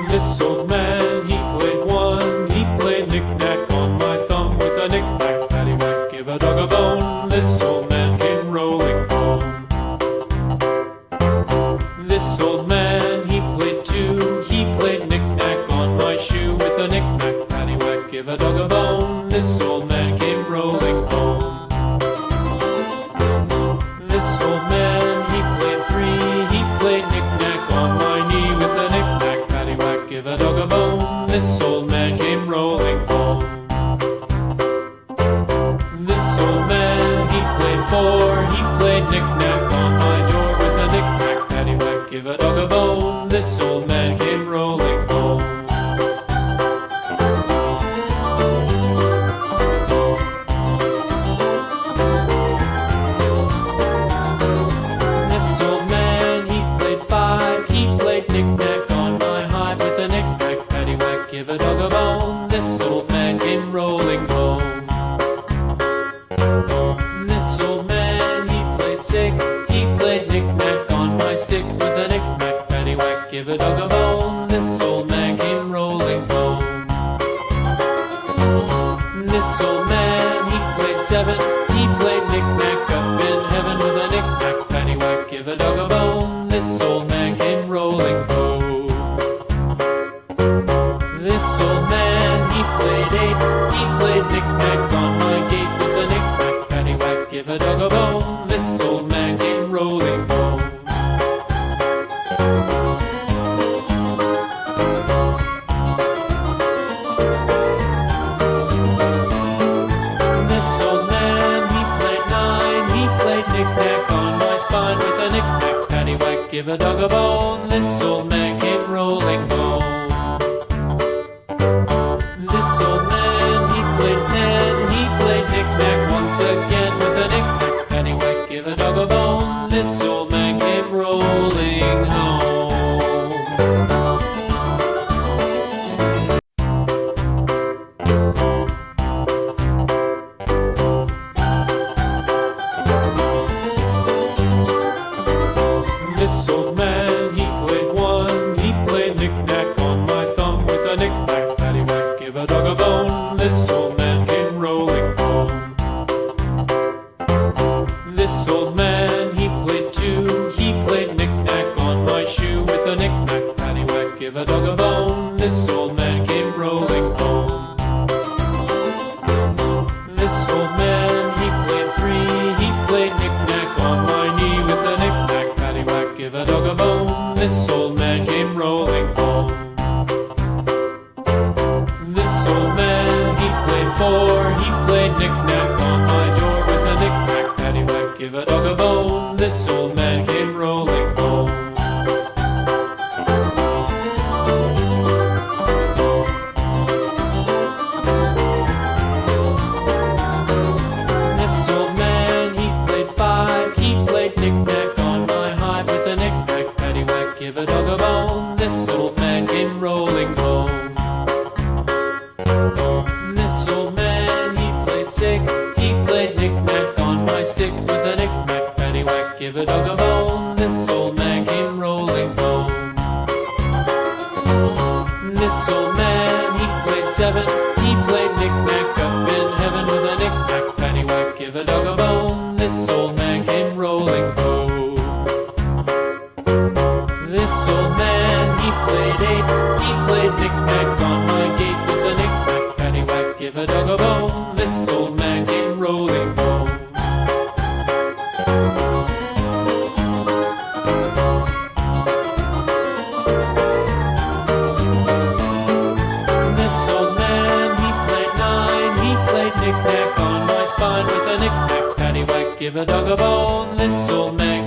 This old man, he played one. He played knick-knack on my thumb with a knick-knack, paddywhack, give a dog a bone. This old man came rolling home. This old man, he played two. He played knick-knack on my shoe with a knick-knack, paddywhack, give a dog a bone. This old man came rolling home. This old man, he played three. He played knick-knack on my knee with a knick-knack, paddywhack, give a dog a bone. This old man came rolling home. This old man, he played four. He played knick-knack on my door with a knick-knack, paddywhack, give a dog a bone. This old man came rolling home. This old man, he played five. He played knick-knack on my hive with a knick-knack, paddywhack, give a dog a bone. This old man came rolling home. This old man, he played six. He played knick-knack on my sticks with a knick-knack, paddywhack, give a dog a bone. This old man came rolling home. This old man, he played seven. He played knick-knack up in heaven with a knick-knack, paddywhack, give a dog a bone. This old man came rolling home. This old man, he played eight. He played knick-knack on my gate with a knick-knack, paddywhack, give a dog a bone. This old man came rolling home. This old man, he played nine. He played knick-knack on my spine with a knick-knack, paddywhack, give a dog a bone. This old man came rolling home. This old man, he played ten. He played knick-knack once again with a knick-knack, paddywhack, give a dog a bone. This old man came rolling home. This old man, he played one. He played knick-knack on my thumb with a knick-knack, paddywhack, give a dog a bone. This old man came rolling home. This old man, he played two. He played knick-knack on my shoe with a knick-knack, paddywhack, give a dog a bone. This old man came rolling home. This old man, he played three. He played knick-knack on my knee with a knick-knack, paddywhack, give a dog a bone. This old man came rolling home. This old man, he played four. He played knick-knack on my door with a knick-knack, paddywhack, give a dog a bone. This old man came rolling home. This old man, he played five. He played knick-knack on my hive with a knick-knack, paddywhack, give a dog a bone. This old man came rolling home. This old man, he played six. He played knick-knack on my sticks with a knick-knack, paddywhack, give a dog a bone. This old man came rolling home. This old man, he played seven. He played knick-knack up in heaven with a knick-knack, paddywhack, give a dog a bone. This old man came rolling home. This old man, he played eight. He played knick-knack on my gate with a knick-knack, paddywhack, give a dog a bone. This old man came rolling home. This old man, he played nine. He played knick-knack on my spine with a knick-knack, paddywhack, give a dog a bone. This old man